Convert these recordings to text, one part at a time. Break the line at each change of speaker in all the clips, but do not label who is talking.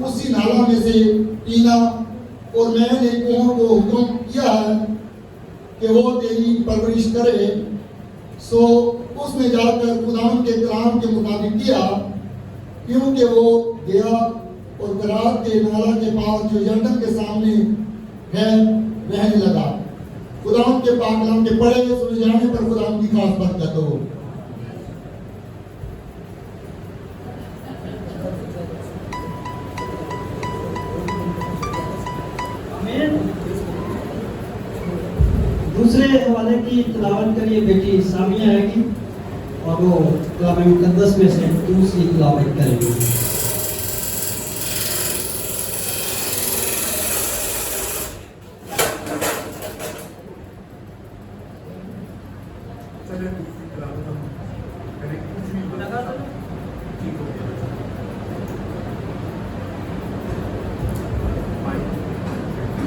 اسی نالا میں سے پینا، اور میں نے اونٹ کو حکم کیا ہے کہ وہ تیری پرورش کرے۔ سو اس نے جا کر خداوند کے کلام کے مطابق کیا، کیونکہ وہ گیا اور گرات کے نالا کے پاس جو یردن کے سامنے ہے رہنے لگا۔ خداوند کے پاک کلام کے پڑھے سنے جانے پر خداوند کی خاص برکت ہو۔
دوسرے حوالے کی تلاوت کریے بیٹی سامیہ ہے گی، اور وہ کلام مقدس میں سے دوسری تلاوت کرے گی۔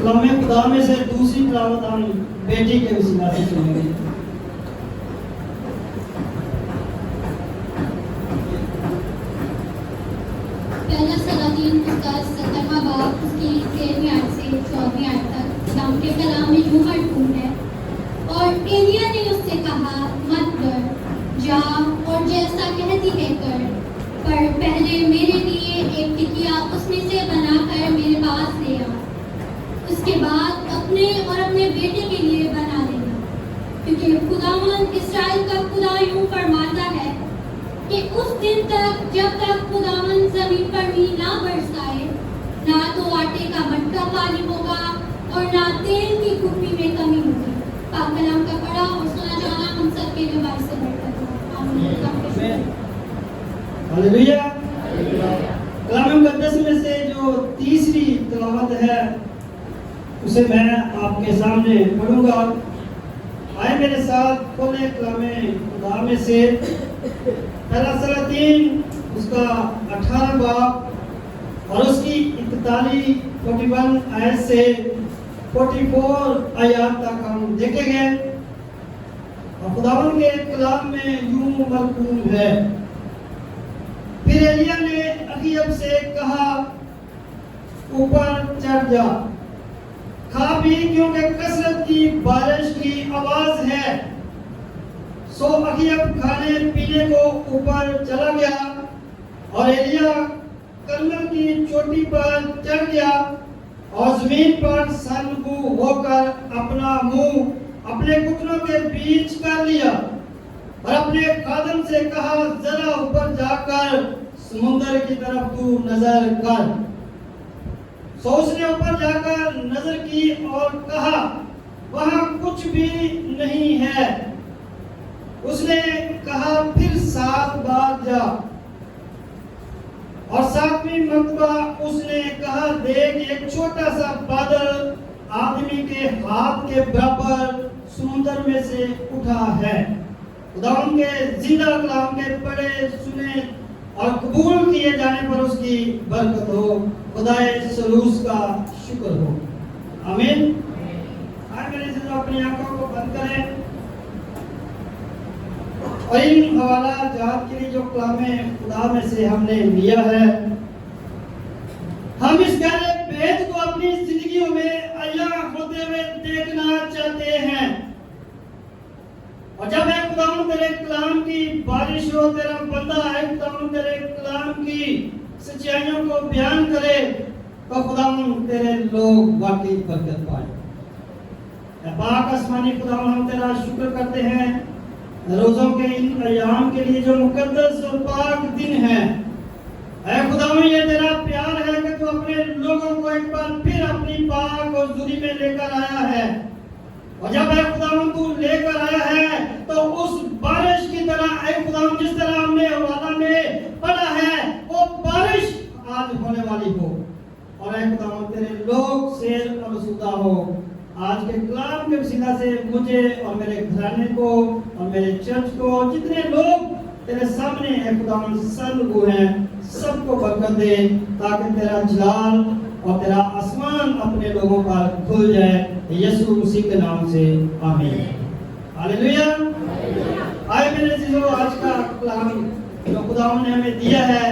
کلام خدا میں سے دوسری تلاوت ہم بیٹی کے وسیلہ سے سنیں گے۔
پہلا سلاطین اس کا 17واں باب اس کی 13ویں آیت سے 14ویں آیت تک خدا کے کلام میں یوں مرسوم ہے، اور ایلیا نے اس سے کہا مت ڈر، جا اور جیسا کہتی ہے کر، پر پہلے میرے لیے ایک ٹکیا اس میں سے بنا کر میرے پاس لے آ، اس کے بعد اپنے اور اپنے بیٹے کے لیے بنا لینا، کیونکہ خداوند اسرائیل کا خدا یوں فرماتا ہے کہ اس دن تک جب تک خداوند زمین پر بھی نہ برسائے، نہ تو آٹے کا مٹکا خالی ہوگا اور نہ تیل کی کھپی میں کمی ہوگی۔ پاک کلام کا پڑھا اور سنا جانا ہم سب کے لیے باعث برکت ہو۔ آمین۔
ہلیلویا۔ کلام مقدس میں سے جو تیسری تلاوت ہے اسے میں آپ کے سامنے پڑھوں گا۔ آئے میرے ساتھ کھولیں کلام خدا میں سے پہلا سلاطین اس کا 18 باب اور اس کی 41 آیت سے 44 آیات تک ہم دیکھیں گے، اور خداوند کے کلام میں یوں مرقوم ہے۔ پھر ایلیا نے اخیب سے کہا اوپر چڑھ جا، کھا بھی کیونکہ کثرت کی بارش کی آواز ہے۔ سو اخیب کھانے پینے کو اوپر چلا گیا، اور ایلیا کرمل کی چوٹی پر چڑھ گیا اور زمین پر سرنگو ہو کر اپنا منہ اپنے گھٹنوں کے بیچ کر لیا، اور اپنے خادم سے کہا ذرا اوپر جا کر سمندر کی طرف تو نظر کر۔ سو اس نے اوپر جا کر نظر کی اور کہا وہاں کچھ بھی نہیں ہے۔ اس نے کہا پھر 7 بار جا، اور 7ویں مرتبہ اس نے کہا دیکھ ایک چھوٹا سا بادل آدمی کے ہاتھ کے برابر سمندر میں سے اٹھا ہے۔ خداوند کے زندہ کلام کے پڑھے سنے اور قبول کیے جانے پر اس کی برکت ہو۔ خدائے سلوس کا شکر ہو۔ آمین۔ آئے میرے سے اپنی آنکھوں کو بند کریں، اور ان حوالہ جات کے لیے جو کلام خدا میں سے ہم نے لیا ہے، ہم اس گہرے بھید کو اپنی زندگیوں میں عیاں ہوتے ہوئے دیکھنا چاہتے ہیں۔ اور جب اے خداوند تیرے کلام کی بارش ہو، تیرا بندہ اے خداوند تیرے کلام کی سچائیوں کو بیان کرے، تو خداوند تیرے لوگ واقعی برکت پائے۔ اے پاک آسمانی خداوند ہم تیرا شکر کرتے ہیں روزوں کے ان ایام کے لیے جو مقدس اور پاک دن ہے۔ اے خداوند یہ تیرا پیار ہے کہ تو اپنے لوگوں کو ایک بار پھر اپنی پاک اور حضوری میں لے کر آیا ہے، اور جب اے خداوند تو لے کر آیا ہے تو اس بارش کی طرح اے خداوند جس طرح ہم نے حوالہ میں پڑھا ہے وہ بارش آج ہونے والی ہو، اور اے خداوند تیرے لوگ سیر اور آسودہ ہو۔ آج کے کلام کے وسیلہ سے مجھے اور میرے گھرانے کو اور میرے چرچ کو جتنے لوگ تیرے سامنے اے خداوند سرنگو ہیں سب کو برکت دے، تاکہ تیرا جلال اور تیرا آسمان اپنے لوگوں پر کھل جائے، یسوع مسیح کے نام سے آمین۔ ہاللیلویا۔ آئے میرے عزیزو، آج کا کلام جو خداوند نے ہمیں دیا ہے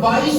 22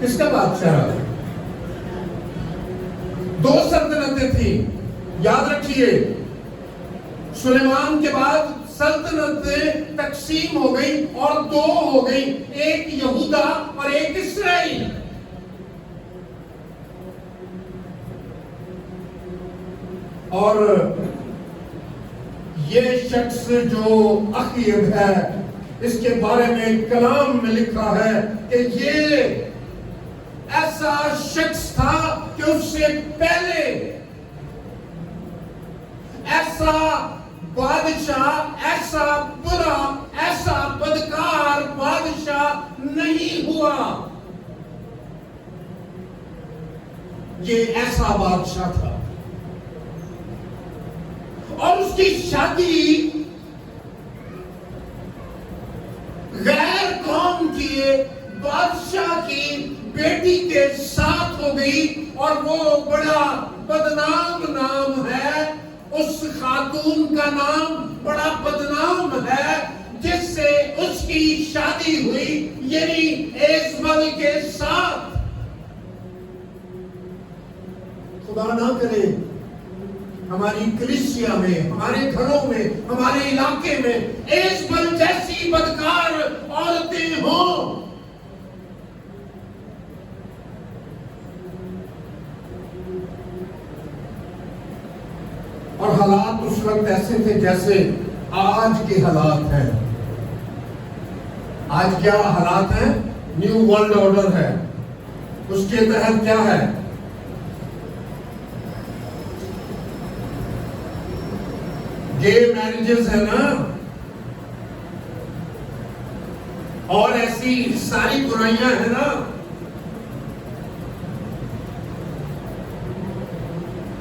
کس کا بادشاہ؟ دو سلطنتیں تھیں، یاد رکھیے، سلیمان کے بعد سلطنتیں تقسیم ہو گئی اور دو ہو گئی، ایک یہودا اور ایک اسرائیل۔ اور یہ شخص جو اخیب ہے، اس کے بارے میں کلام میں لکھا ہے کہ یہ ایسا شخص تھا کہ اس سے پہلے ایسا بادشاہ، ایسا برا، ایسا بدکار بادشاہ نہیں ہوا۔ یہ ایسا بادشاہ تھا، اور اس کی شادی غیر قوم کے بادشاہ کی بیٹی کے ساتھ ہو گئی، اور وہ بڑا بدنام نام ہے، اس خاتون کا نام بڑا بدنام ہے جس سے اس کی شادی ہوئی، یعنی ایزبل کے ساتھ۔ خدا نہ کرے ہماری کلیسیا میں، ہمارے گھروں میں، ہمارے علاقے میں ایزبل جیسی بدکار عورتیں ہوں۔ اور حالات اس وقت ایسے تھے جیسے آج کے حالات ہیں۔ آج کیا حالات ہیں؟ نیو ورلڈ آرڈر ہے، اس کے تحت کیا ہے؟ گے میرجز ہے نا، اور ایسی ساری برائیاں ہیں نا،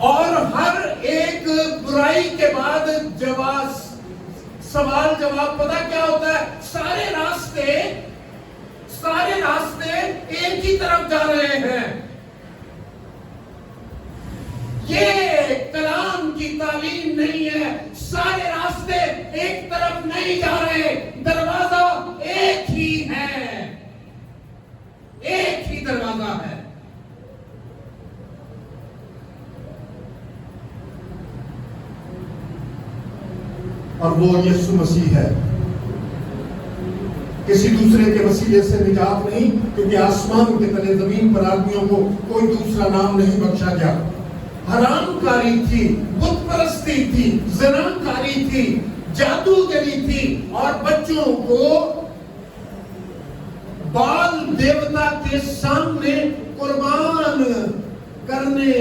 اور ہر ایک برائی کے بعد سوال جواب پتہ کیا ہوتا ہے؟ سارے راستے ایک ہی طرف جا رہے ہیں۔ یہ کلام کی تعلیم نہیں ہے، سارے راستے ایک طرف نہیں جا رہے، دروازہ ایک ہی ہے، ایک ہی دروازہ ہے۔ اور وہ یسوع مسیح ہے، کسی دوسرے کے وسیلے سے نجات نہیں، کیونکہ آسمان کے تلے زمین پر آدمیوں کو کوئی دوسرا نام نہیں بخشا گیا۔ حرام کاری تھی، بت پرستی تھی، زنا کاری تھی، جادوگری تھی، اور بچوں کو بال دیوتا کے سامنے قربان کرنے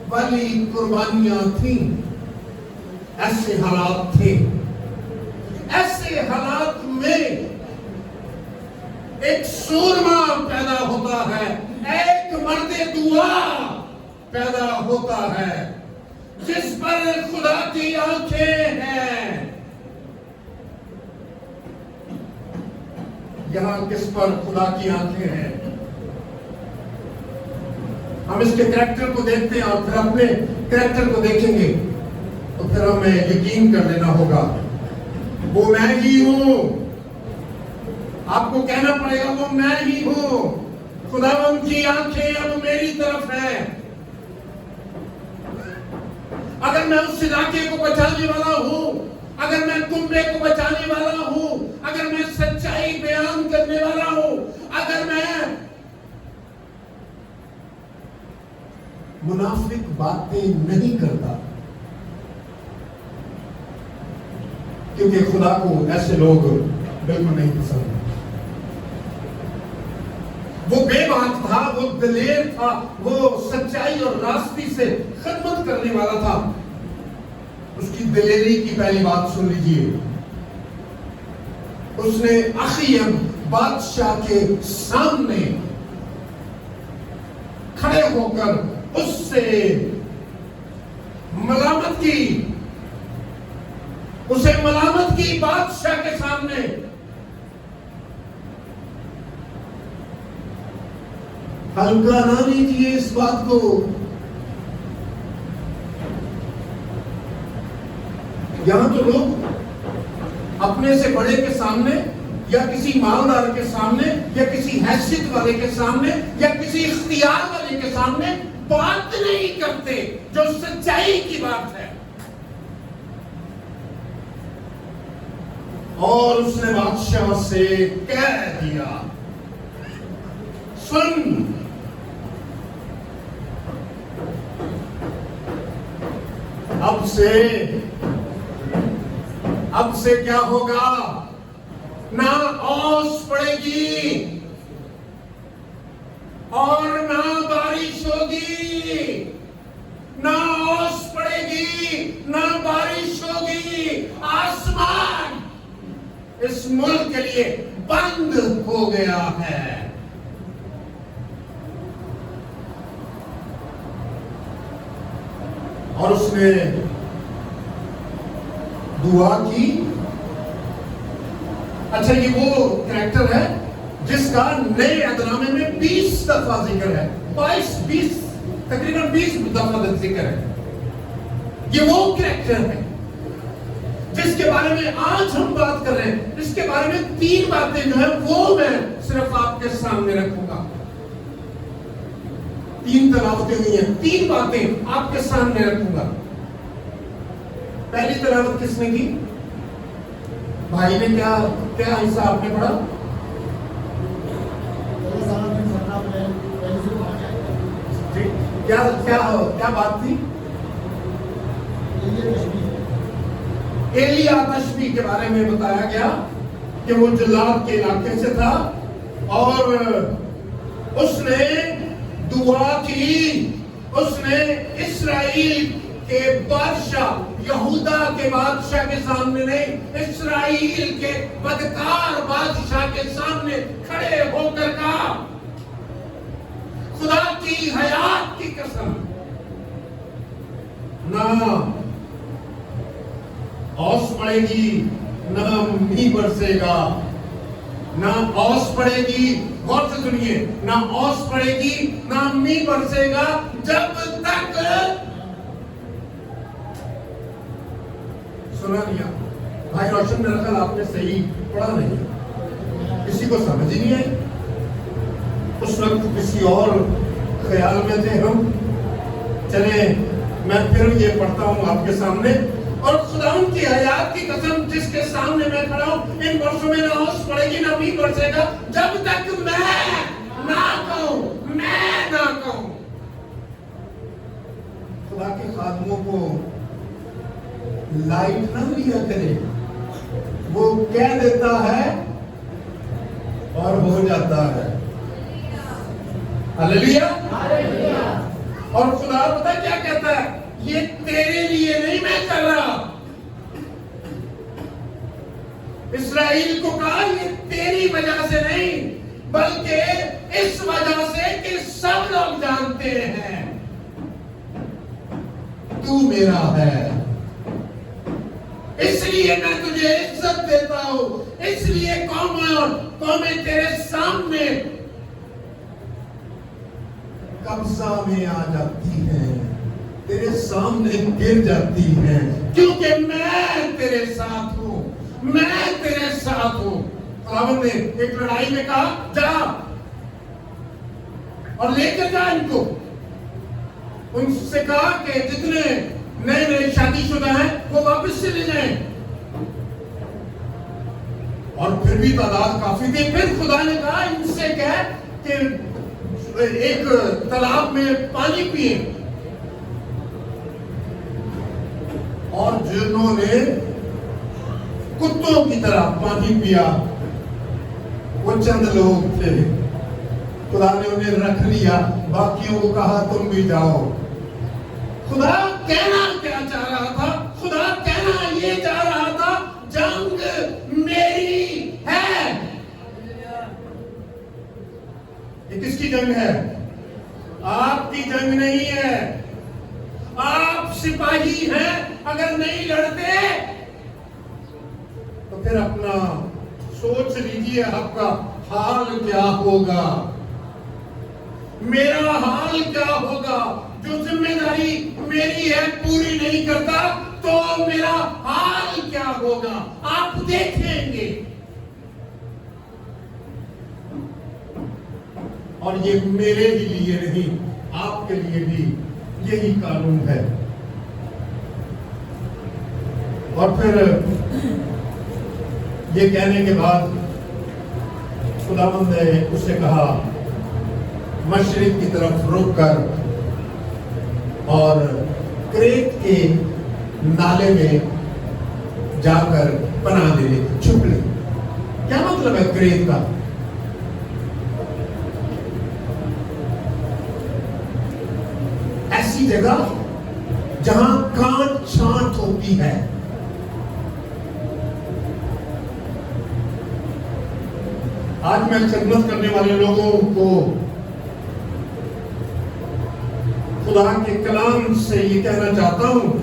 والی قربانیاں تھیں۔ ایسے حالات تھے۔ ایسے حالات میں ایک سورما پیدا ہوتا ہے، ایک مرد دعا پیدا ہوتا ہے جس پر خدا کی آنکھیں ہیں۔ یہاں کس پر خدا کی آنکھیں ہیں؟ ہم اس کے کریکٹر کو دیکھتے ہیں اور پھر اپنے کریکٹر کو دیکھیں گے، تو پھر ہمیں یقین کر لینا ہوگا وہ میں ہی ہوں۔ آپ کو کہنا پڑے گا وہ میں ہی ہوں۔ خداوند کی آنکھیں اب میری طرف ہیں۔ اگر میں اس علاقے کو بچانے والا ہوں، اگر میں کنبے کو بچانے والا ہوں، اگر میں سچائی بیان کرنے والا ہوں، اگر میں منافق باتیں نہیں کرتا، کیونکہ خدا کو ایسے لوگ بالکل نہیں پسند۔ وہ بے بات تھا، وہ دلیر تھا، وہ سچائی اور راستی سے خدمت کرنے والا تھا۔ اس کی دلیری کی پہلی بات سن لیجئے۔ اس نے اخیب بادشاہ کے سامنے کھڑے ہو کر اس سے ملامت کی، اسے ملامت کی بادشاہ کے سامنے۔ ہلکا نہ لیجیے اس بات کو۔ یہاں تو لوگ اپنے سے بڑے کے سامنے یا کسی مالدار کے سامنے یا کسی حیثیت والے کے سامنے یا کسی اختیار والے کے سامنے بات نہیں کرتے جو سچائی کی بات ہے. اور اس نے بادشاہ سے کہہ دیا سن اب سے کیا ہوگا نہ اوس پڑے گی اور نہ بارش ہوگی نہ اوس پڑے گی نہ بارش ہوگی آسمان اس ملک کے لیے بند ہو گیا ہے. اور اس نے دعا کی. اچھا یہ وہ کریکٹر ہے جس کا نئے عہدنامے میں 20 دفعہ ذکر ہے. 20 تقریباً 20 دفعہ ذکر ہے. یہ وہ کریکٹر ہے جس کے بارے میں آج ہم بات کر رہے ہیں. اس کے بارے میں 3 باتیں جو ہیں وہ میں صرف آپ کے سامنے رکھوں گا. 3 تلاوتیں ہوئی ہیں, 3 باتیں آپ کے سامنے رکھوں گا. پہلی تلاوت کس نے کی؟ بھائی نے کیا حصہ آپ نے پڑھا؟ کیا بات تھی؟ ایلیا تشبیہ کے بارے میں بتایا گیا کہ وہ جلاد کے علاقے سے تھا اور اس نے دعا کی. اس نے اسرائیل کے بادشاہ یہودا کے بادشاہ کے سامنے نہیں, اسرائیل کے بدکار بادشاہ کے سامنے کھڑے ہو کر کہا خدا کی حیات کی قسم نہ اوس پڑے گی نہ میںہ برسے گا. نہ اوس پڑے گی, غور سے سنیے, نہ اوس پڑے گی نہ میںہ برسے گا جب تک سنا نہیں. بھائی روشن میرا خیال آپ نے صحیح پڑھا نہیں, کسی کو سمجھ ہی نہیں آئی. اس وقت کسی اور خیال میں تھے ہم. چلیں میں پھر یہ پڑھتا ہوں آپ کے سامنے. اور خداوند کی حیات کی قسم جس کے سامنے میں کھڑا ہوں, ان برسوں میں نہ اوس پڑے گی نہ میںہ برسے گا جب تک میں نہ کہوں. خدا کے خادموں کو لائٹ نہ لیا کرے, وہ کہہ دیتا ہے اور ہو جاتا ہے. ہلیلویا. اور خدا پتہ کیا کہتا ہے, یہ تیرے لیے نہیں میں کر رہا. اسرائیل کو کہا یہ تیری وجہ سے نہیں بلکہ اس وجہ سے کہ سب لوگ جانتے ہیں تو میرا ہے, اس لیے میں تجھے عزت دیتا ہوں. اس لیے قومیں تیرے سامنے قبضہ میں آ جاتی ہیں, تیرے سامنے گر جاتی ہیں, کیونکہ میں تیرے ساتھ ہوں. میں تیرے ساتھ ہوں. خداوند نے ایک لڑائی میں کہا جا اور لے کر جا ان کو. ان سے کہا کہ جتنے نئے شادی شدہ ہیں وہ واپس سے لے جائیں. اور پھر بھی تعداد کافی تھی. پھر خدا نے کہا ان سے کہہ کہ ایک تالاب میں پانی پیئے. اور جنہوں نے کتوں کی طرح پانی پیا وہ چند لوگ تھے. خدا نے انہیں رکھ لیا, باقیوں کو کہا تم بھی جاؤ. خدا کہنا کیا چاہ رہا تھا؟ خدا کہنا یہ چاہ رہا تھا جنگ میری ہے. یہ کس کی جنگ ہے؟ آپ کی جنگ نہیں ہے. آپ سپاہی ہیں, اگر نہیں لڑتے تو پھر اپنا سوچ لیجئے آپ کا حال کیا ہوگا, میرا حال کیا ہوگا. جو ذمہ داری میری ہے پوری نہیں کرتا تو میرا حال کیا ہوگا آپ دیکھیں گے. اور یہ میرے ہی لیے نہیں، آپ کے لیے بھی یہی قانون ہے۔ اور پھر یہ کہنے کے بعد خداوند نے اس سے کہا مشرق کی طرف رک کر اور کریت کے نالے میں جا کر پناہ لے لے، چھپ لے۔ کیا مطلب ہے کریت کا؟ ایسی جگہ جہاں کانٹ چھانٹ ہوتی ہے۔ آج میں خدمت کرنے والے لوگوں کو خدا کے کلام سے یہ کہنا چاہتا ہوں،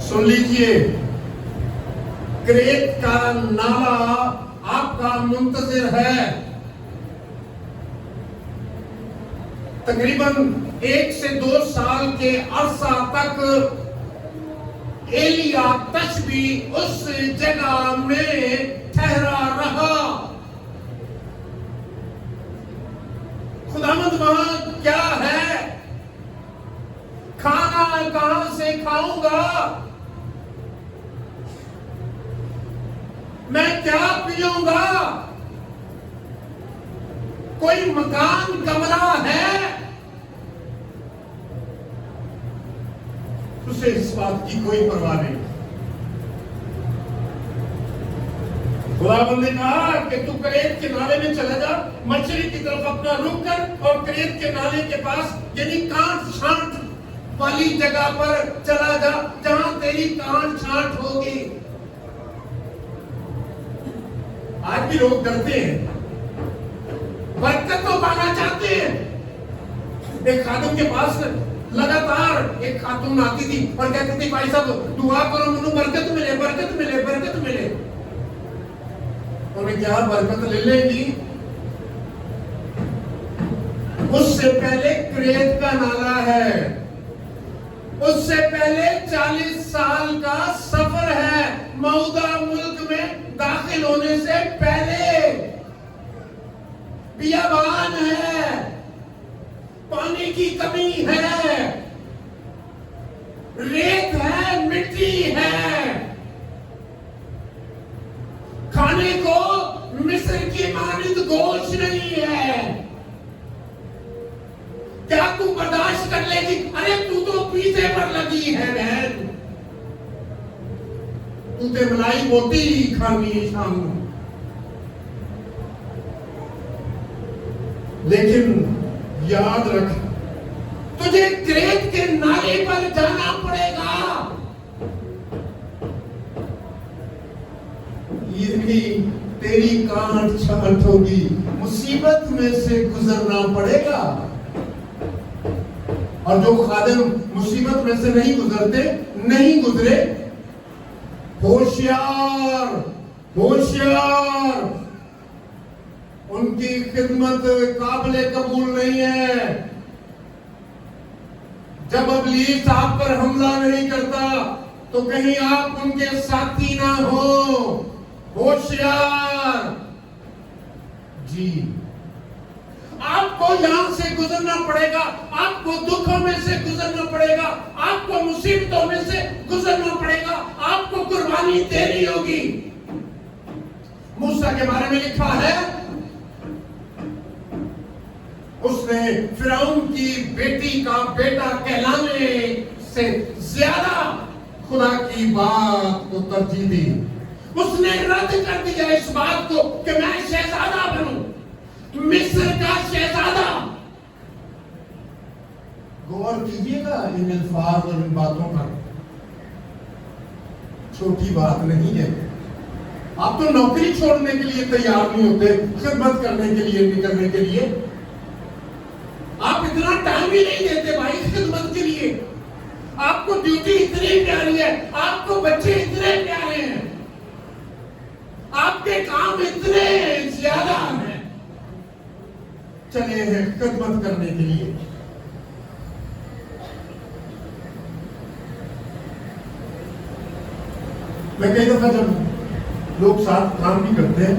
سن لیجئے، کریت کا نالا آپ کا منتظر ہے۔ تقریباً 1 سے 2 سال کے عرصہ تک ایلیا تشبیہ اس جگہ میں ٹھہرا رہا۔ خداوند وہاں کیا ہے؟ کھانا کہاں سے کھاؤں گا؟ میں کیا پیوں گا؟ کوئی مکان کمرہ ہے؟ اسے اس بات کی کوئی پرواہ نہیں۔ خداوند نے کہا کہ تو کریت کے نالے میں چلا جا، مشرق کی طرف اپنا رخ کر اور کریت کے نالے کے پاس یعنی کانٹ چھانٹ والی جگہ پر چلا جا، جہاں تیری کانٹ چھانٹ ہوگی۔ آج بھی لوگ ڈرتے ہیں، برکت تو پانا چاہتے ہیں۔ ایک خادم کے پاس لگاتار ایک خاتون آتی تھی اور کہتی تھی بھائی صاحب دعا کرو منو برکت ملے، برکت ملے، برکت ملے۔ انہیں کیا برکت لے لیں گی؟ اس سے پہلے کریت کا نالا ہے، اس سے پہلے 40 سال کا سفر ہے، موعودہ ملک میں داخل ہونے سے پہلے بیابان ہے، پانی کی کمی ہے، ریت ہے، مٹی ہے، کھانے کو مصر کی مانند گوشت نہیں ہے۔ کیا تو برداشت کر لے گی؟ ارے تو پیزے پر لگی ہے بہن، تو تے ملائی موٹی کھانی ہے شام کو۔ لیکن یاد رکھ، تجھے کریت کے نالے پر جانا پڑے گا۔ تیری کانٹ چھانٹ ہوگی، مصیبت میں سے گزرنا پڑے گا۔ اور جو خادم مصیبت میں سے نہیں گزرتے، نہیں گزرے، ہوشیار ہوشیار، ان کی خدمت قابل قبول نہیں ہے۔ جب ابلیس آپ پر حملہ نہیں کرتا تو کہیں آپ ان کے ساتھی نہ ہو۔ ہوشیار جی، آپ کو یہاں سے گزرنا پڑے گا، آپ کو دکھوں میں سے گزرنا پڑے گا، آپ کو مصیبتوں میں سے گزرنا پڑے گا، آپ کو قربانی دینی ہوگی۔ موسیٰ کے بارے میں لکھا ہے، اس نے فرعون کی بیٹی کا بیٹا کہلانے سے زیادہ خدا کی بات کو ترجیح دی۔ اس نے رد کر دیا اس بات کو کہ میں شہزادہ بنوں، مصر کا شہزادہ۔ غور کیجئے گا ان الفاظ اور ان باتوں پر، چھوٹی بات نہیں ہے۔ آپ تو نوکری چھوڑنے کے لیے تیار نہیں ہوتے، خدمت کرنے کے لیے نکلنے کے لیے۔ آپ اتنا ٹائم ہی نہیں دیتے بھائی خدمت کے لیے۔ آپ کو ڈیوٹی اتنی پیاری ہے، آپ کو بچے اتنے پیارے ہیں، آپ کے کام اتنے زیادہ ہیں، چلے ہیں خدمت کرنے کے لیے۔ میں کئی دفعہ جب لوگ ساتھ کام بھی کرتے ہیں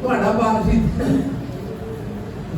ਤੁਹਾਡਾ ਬਾਪ ਜੀ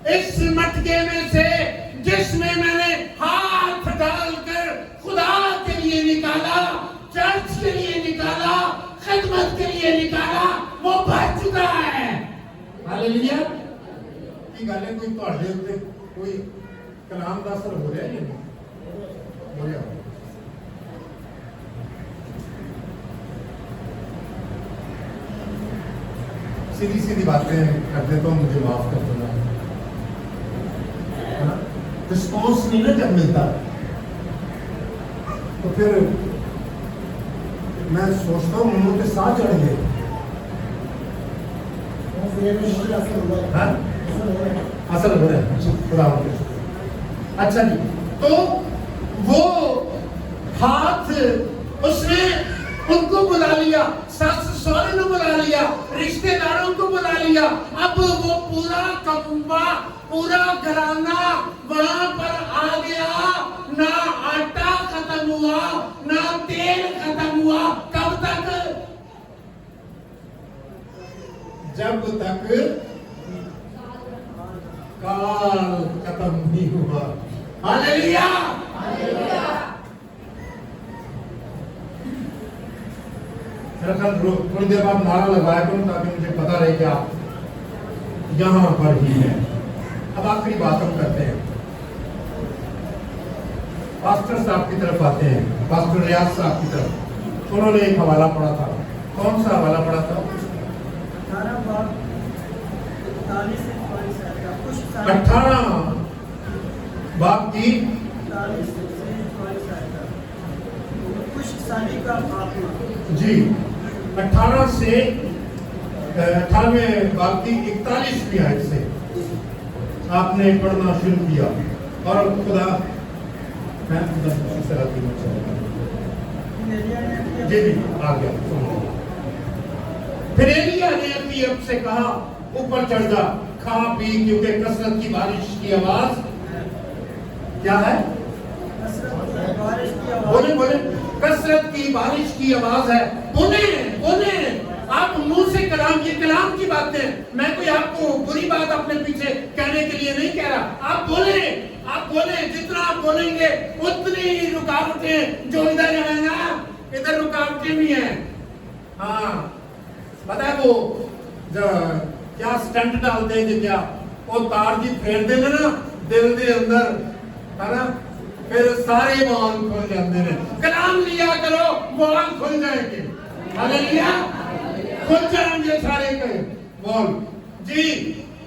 15 اس مٹکے میں سے جس میں میں نے ہاتھ ڈال کر خدا کے لیے نکالا، چرچ کے لیے نکالا، خدمت کے لیے نکالا، وہ بھر چکا ہے۔ ہاللیلویا۔ کی گل ہے کوئی تہاڈے اوتے کوئی کلام دا اثر ہو رہا ہے یا نہیں ہو رہا؟ سیدھی سیدھی باتیں کر دیتا ہوں، مجھے معاف کر دینا۔ رسپانس نہیں نا جب ملتا تو پھر میں سوچتا ہوں منہ کے ساتھ چڑھ گئے۔ اصل ہو رہا ہے خدا حافظ۔ اچھا جی، تو وہ ہاتھ اس نے ان کو بلا لیا، ساس سوہرے نے بلا لیا، رشتہ داروں کو بلا لیا۔ اب وہ پورا کنبہ، پورا گھرانہ وہاں پر آ گیا۔ نہ آٹا ختم ہوا، نہ تیل ختم ہوا۔ کب تک؟ جب تک کال ختم نہیں ہوا۔ ہاللیلویا۔ تھوڑی دیر بعد نعرہ لگایا کروں تاکہ مجھے پتا رہے کہ آپ یہاں پر ہی ہیں۔ اب آخری بات ہم کرتے ہیں، پاسٹر صاحب کی طرف آتے ہیں، پاسٹر ریاض صاحب کی طرف۔ انہوں نے ایک حوالہ پڑھا تھا، کون سا حوالہ پڑھا تھا؟ 18 باب کی جی 18 سے 18ویں باب کی 41ویں آیت سے آپ نے پڑھنا شروع کیا، اور خدا جی جی آ گیا۔ پھر ایلیا نے اپنی اب سے کہا اوپر چڑھ جا، کھا پی، کیونکہ کثرت کی بارش کی آواز کیا ہے؟ بولے بولے، کثرت کی بارش کی آواز ہے۔ بولے بولے، آپ منہ سے کلام، یہ کلام کی باتیں، میں کوئی آپ کو بری بات اپنے پیچھے کہنے کے لیے نہیں کہہ رہا۔ آپ بولیں، جتنا آپ بولیں گے اتنی ہی رکاوٹیں جو ادھر ہیں نا، ادھر رکاوٹیں بھی ہیں۔ ہاں پتہ ہے وہ کیا سٹنٹ ڈالتے ہیں، کیا وہ تار جی پھیر دیں نا دل دے اندر، ہے نا، پھر سارے وال کھل جاتے ہیں۔ کلام لیا کرو، وال کھل جائیں گے۔ ہاللیلویا، کھل جائیں گے سارے کے وال۔ جی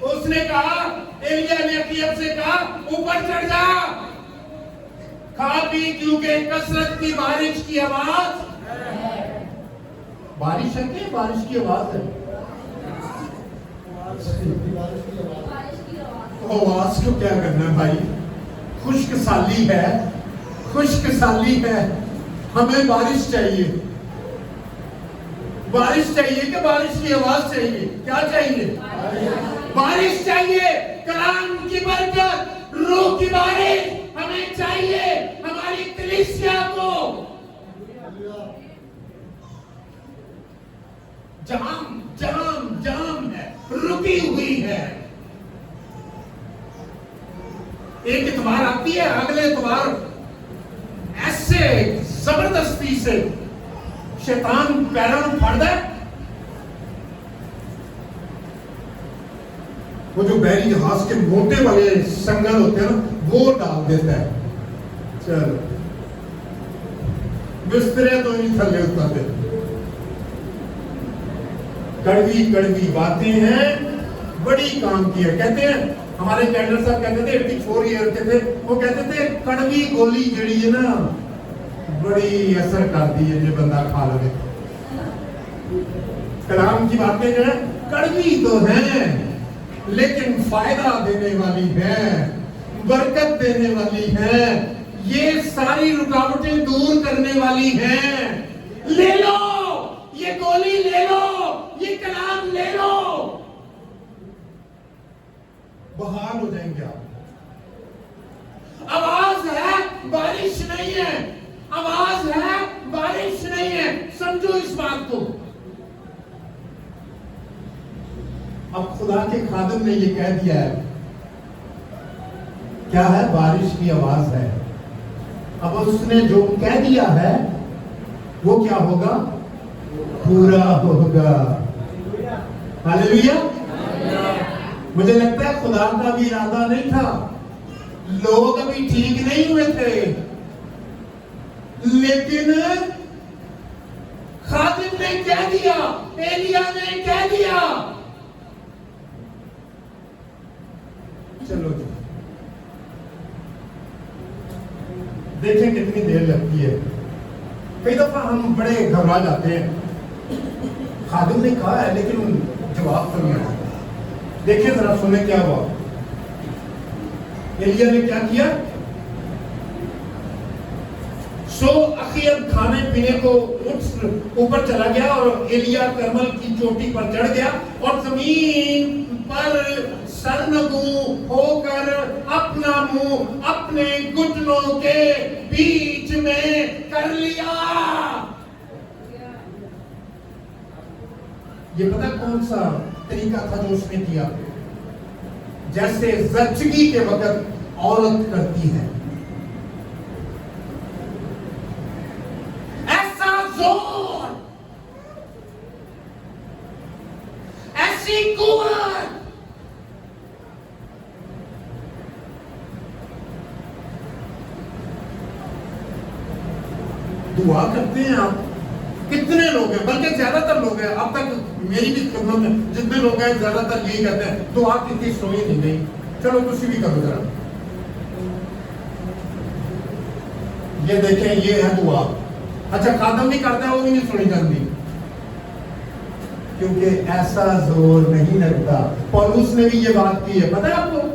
اس نے کہا، ایلیا نے اکیب سے کہا اوپر چڑھ جا، کھا پی، کیونکہ کثرت کی بارش کی آواز۔ بارش ہے کہ بارش کی آواز ہے؟ آواز کو کیا کرنا ہے بھائی؟ خشک سالی ہے، خشک سالی ہے، ہمیں بارش چاہیے۔ بارش چاہیے کہ بارش کی آواز چاہیے؟ کیا چاہیے؟ بارش چاہیے، کلام کی برکت، روح کی بارش ہمیں چاہیے ہماری کلیسیا کو۔ جام جام جام ہے، رکی ہوئی ہے۔ ایک اتوار آتی ہے، اگلے اتوار ایسے زبردستی سے شیطان پیروں پھڑ دے، وہ جو بحری جہاز کے موٹے والے سنگل ہوتے ہیں نا، وہ ڈال دیتا ہے۔ چلو بسترے تو نہیں تھلے اترتے۔ کڑوی کڑوی باتیں ہیں، بڑی کام کی ہے۔ کہتے ہیں ہمارے کینڈر صاحب کہتے تھے 84 ایئر کے تھے، وہ کہتے تھے کڑوی گولی جڑی ہے نا بڑی اثر کرتی ہے جو بندہ کھا لے۔ کلام کی باتیں جو ہیں کڑوی تو ہیں لیکن فائدہ دینے والی ہیں، برکت دینے والی ہیں، یہ ساری رکاوٹیں دور کرنے والی ہیں۔ لے لو یہ گولی، لے لو یہ کلام، لے لو، بحال ہو جائیں گے آپ۔ آواز ہے، بارش نہیں ہے، آواز ہے، بارش نہیں ہے، سمجھو اس بات کو۔ اب خدا کے خادم نے یہ کہہ دیا ہے، کیا ہے؟ بارش کی آواز ہے. اب اس نے جو کہہ دیا ہے وہ کیا ہوگا؟ پورا ہوگا. ہاللیلویا. مجھے لگتا ہے خدا کا بھی ارادہ نہیں تھا، لوگ ابھی ٹھیک نہیں ہوئے تھے، لیکن خادم نے کہہ دیا، ایلیا نے کہہ دیا. چلو جی دیکھیں کتنی دیر لگتی ہے. کئی دفعہ ہم بڑے گھبرا جاتے ہیں، خادم نے کہا ہے لیکن جواب تو نہیں آتا. دیکھیں ذرا سنیں کیا ہوا. ایلیا نے کیا کیا؟ سو اخیر کھانے پینے کو اوپر چلا گیا اور ایلیا کرمل کی چوٹی پر چڑھ گیا اور زمین پر سرنگوں ہو کر اپنا منہ اپنے گھٹنوں کے بیچ میں کر لیا. یہ پتہ کون سا طریقہ تھا جو اس نے کیا؟ جیسے زچگی کے وقت عورت کرتی ہے. ایسا زور، ایسی قوت. دعا کرتے ہیں آپ، کتنے لوگ ہیں، بلکہ زیادہ تر لوگ ہیں، اب تک میری بھی خدمت میں جتنے لوگ ہیں زیادہ تر یہی کہتے ہیں دعا کتنی سنی نہیں گئی. چلو کچھ بھی کرو ذرا. یہ دیکھیں یہ ہے دعا. اچھا خادم بھی کرتا ہے وہ بھی نہیں سنی جاتی کیونکہ ایسا زور نہیں لگتا. پولوس نے بھی یہ بات کی ہے، پتہ ہے آپ کو؟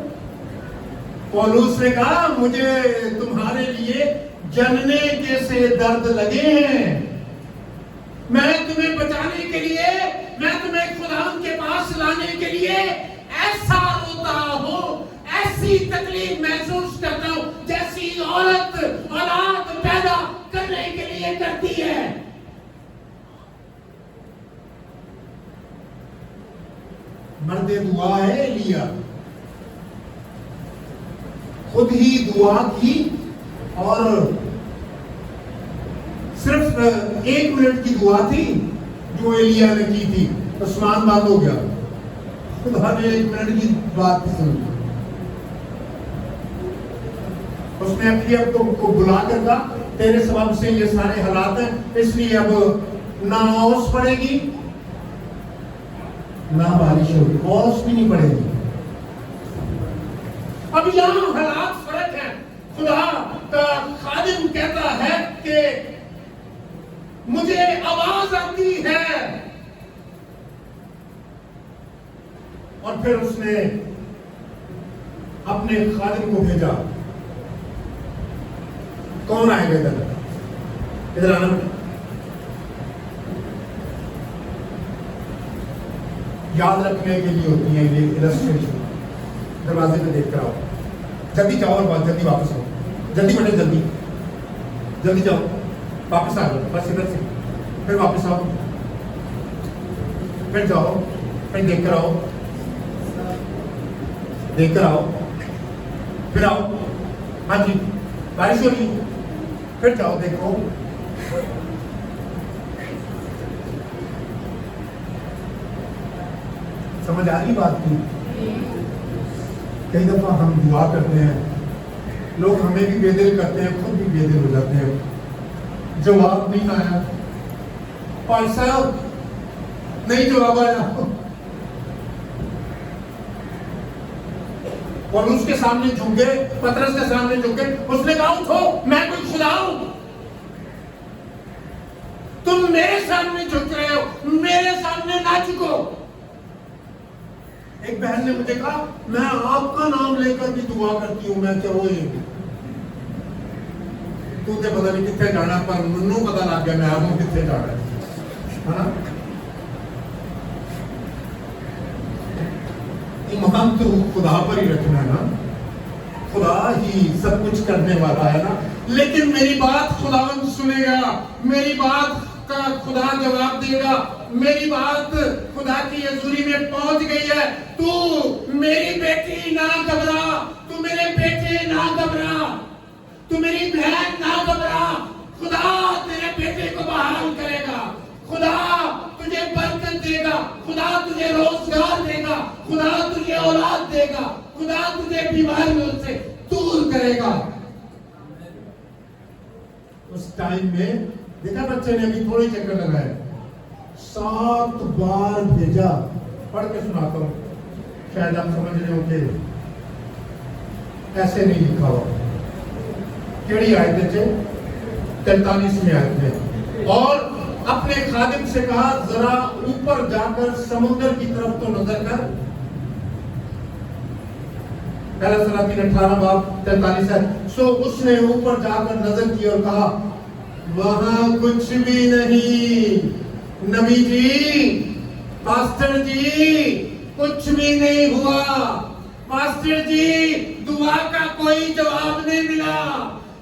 پولوس نے کہا مجھے تمہارے لیے جننے کے سے درد لگے ہیں، میں تمہیں بچانے کے لیے، میں تمہیں خدا کے پاس لانے کے لیے ایسا روتا ہوں، ایسی تکلیف محسوس کرتا ہوں جیسی عورت اولاد پیدا کرنے کے لیے کرتی ہے. مرد دعا ہے ایلیا، خود ہی دعا کی اور صرف 1 منٹ کی دعا تھی جو ایلیا نے کی تھی، آسمان بند ہو گیا. خدا نے 1 منٹ کی بات سنی. اس نے اپنی اب کو بلا کر کہا تیرے سبب سے یہ سارے حالات ہیں، اس لیے اب نہ اوس پڑے گی نہ بارش ہوگی. اوس بھی نہیں پڑے گی. اب یہاں حالات فرق ہیں. خدا کا خادم کہتا ہے کہ مجھے آواز آتی ہے، اور پھر اس نے اپنے خادم کو بھیجا. کون آئے گا ادھر آنا؟ یاد رکھنے کے لیے ہوتی ہیں یہ السٹریشن. دروازے پہ دیکھ کر آؤ، جلدی جاؤ اور بات جلدی واپس آؤ. جلدی بیٹے جلدی جلدی جاؤ، واپس آ جاؤ. بس ادھر سے پھر واپس آؤ، پھر جاؤ، پھر دیکھ کر آؤ، دیکھ کر آؤ، پھر آؤ. ہاں جی بارش ہو رہی ہے، پھر جاؤ دیکھو. سمجھ آ رہی بات کی؟ کئی دفعہ ہم دعا کرتے ہیں، لوگ ہمیں بھی بے دل کرتے ہیں، خود بھی بے دل ہو جاتے ہیں. جواب نہیں آیا، بھائی صاحب نہیں جواب آیا. اور اس کے سامنے جھکے، پترس کے سامنے جھکے، اس نے کہا اٹھو میں کوئی خدا ہوں، تم میرے سامنے جھک رہے ہو، میرے سامنے نہ جھکو. ایک بہن نے مجھے کہا میں آپ کا نام لے کر بھی دعا کرتی ہوں. میں کیا وہی تو تے پتہ نہیں کتنے جانا، پر منو پتہ لگ گیا میں آپ کو کتنے جانا ہے. ایمان تو خدا پر ہی رکھنا ہے نا، خدا ہی سب کچھ کرنے والا ہے نا. لیکن میری بات خداوند سنے گا، میری بات کا خدا جواب دے گا. میری بات خدا کی حضوری میں پہنچ گئی ہے. تو میری بیٹی نہ گھبرا, تو میرے بیٹے نہ گھبرا, تو میری بہن نہ گھبرا. خدا تیرے بیٹے کو بحال کرے گا, خدا تجھے برکت دے گا, خدا تجھے روزگار دے گا, خدا تجھے اولاد دے گا, خدا تجھے بیماریوں سے دور کرے گا. اس ٹائم میں دیکھا بچے نے ابھی تھوڑی چکر لگائے, 7 بار بھیجا. پڑھ کے سناتا ہوں, شاید آپ سمجھ رہے ہو کہ ایسے نہیں لکھا ہوا. کیڑی آیت ہے؟ 43ویں آیت میں. اور اپنے خادم سے کہا ذرا اوپر جا کر سمندر کی طرف تو نظر کر. پہلا سلاطین 18 باب 43 ہے. سو اس نے اوپر جا کر نظر کی اور کہا وہاں کچھ بھی نہیں. نبی جی, پاسٹر جی, کچھ بھی نہیں ہوا. پاسٹر جی, دعا کا کوئی جواب نہیں ملا.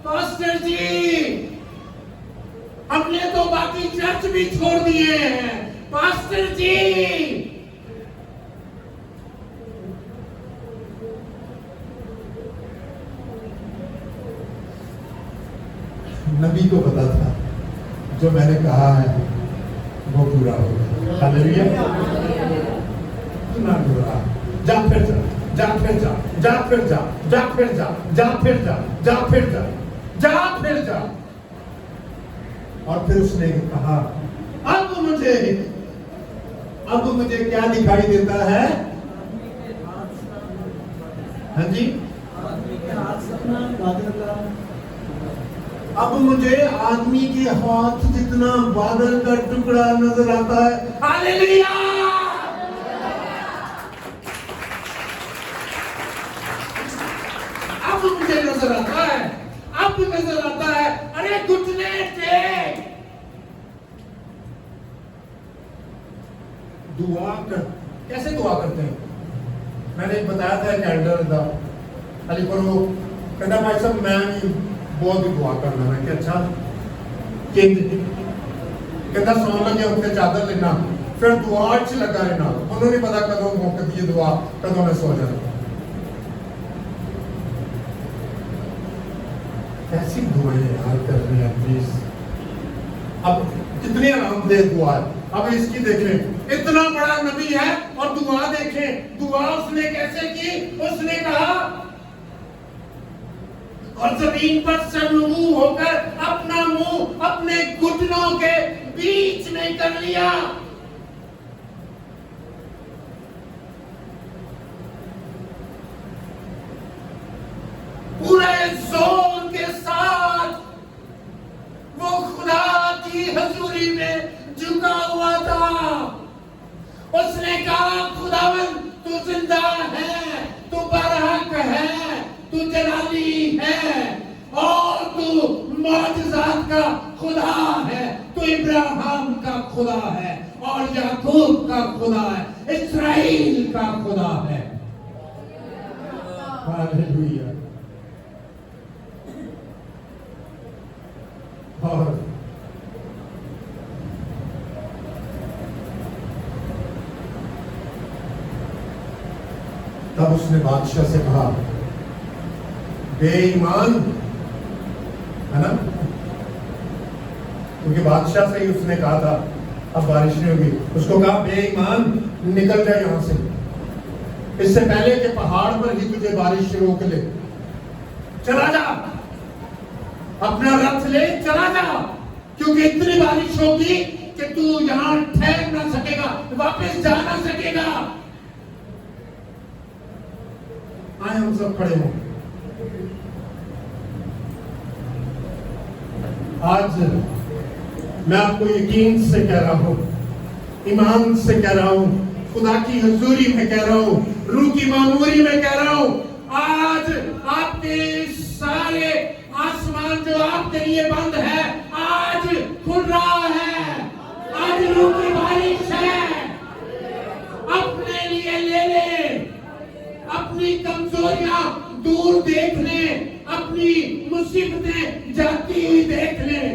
پاسٹر جی, ہم نے تو باقی چرچ بھی چھوڑ دیے ہیں. پاسٹر جی, نبی کو پتا تھا جو میں نے کہا ہے وہ پورا ہوگا. ہاللیلویا. نہ گھبرا, جا پھر جا, جا پھر جا, جا پھر جا, جا پھر جا, جا پھر جا, جا پھر جا, جا پھر جا. اور پھر اس نے کہا اب مجھے کیا دکھائی دیتا ہے؟ ہاں جی, اب مجھے آدمی کے ہاتھ جتنا بادل کا ٹکڑا نظر آتا ہے. ہاللیلویا. اب مجھے نظر آتا ہے, اب نظر آتا ہے. ارے گھٹنے ٹیک. دعا کر, کیسے دعا کرتے ہیں؟ میں نے بتایا تھا کہ ایلڈر دا علی پرو کہتا بھائی صاحب میں بہت دعا کرنا ہے. کہ اچھا کہتا سون لگے اٹھتے چادر لینا, پھر دعا اچھی لگا رہنا. انہوں نے پتا کدوں موقع دیے دعا, کدوں میں سو جانا. ایسی دعائیں یاد کر رہی ہیں پلیز. اب کتنی آرام دہ دعا ہے. اب اس کی دیکھیں, اتنا بڑا نبی ہے اور دعا دیکھیں. دعا اس نے کیسے کی؟ اس نے کہا اور زمین پر سرنگو ہو کر اپنا منہ اپنے گھٹنوں کے بیچ میں کر لیا. پورے زور کے ساتھ وہ خدا کی حضوری میں جھکا ہوا تھا. اس نے کہا خداوند تو زندہ ہے, تو برحق ہے, تو جلالی ہے, اور تو معجزات کا خدا ہے, تو ابراہیم کا خدا ہے, اور یعقوب کا خدا ہے, اسرائیل کا خدا ہے. ہاللیلویا. اور تب اس نے بادشاہ سے کہا بے ایمان ہے نا, کیونکہ بادشاہ سے ہی اس نے کہا تھا اب بارش نہیں ہوگی. اس کو کہا بے ایمان نکل جائے یہاں سے, اس سے پہلے کہ پہاڑ پر ہی تجھے بارش سے روک لے. چلا جا, اپنا رتھ لے, چلا جا, کیونکہ اتنی بارش ہوگی کہ تو یہاں ٹھہر نہ سکے گا, واپس جا نہ سکے گا. آئے ہم سب کھڑے ہوں. آج میں آپ کو یقین سے کہہ رہا ہوں, ایمان سے کہہ رہا ہوں, خدا کی حضوری میں کہہ رہا ہوں, روح کی معموری میں کہہ رہا ہوں, آج آپ کے سارے آسمان جو آپ کے لیے بند ہے آج کھل رہا ہے. آج روح کی بارش ہے. اپنے لیے لے لے, اپنی کمزوریاں دور دیکھ لیں, اپنی مصیبتیں جاتی ہوئی دیکھ لیں,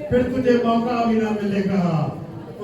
پھر تجھے موقع بھی نہ ملے گا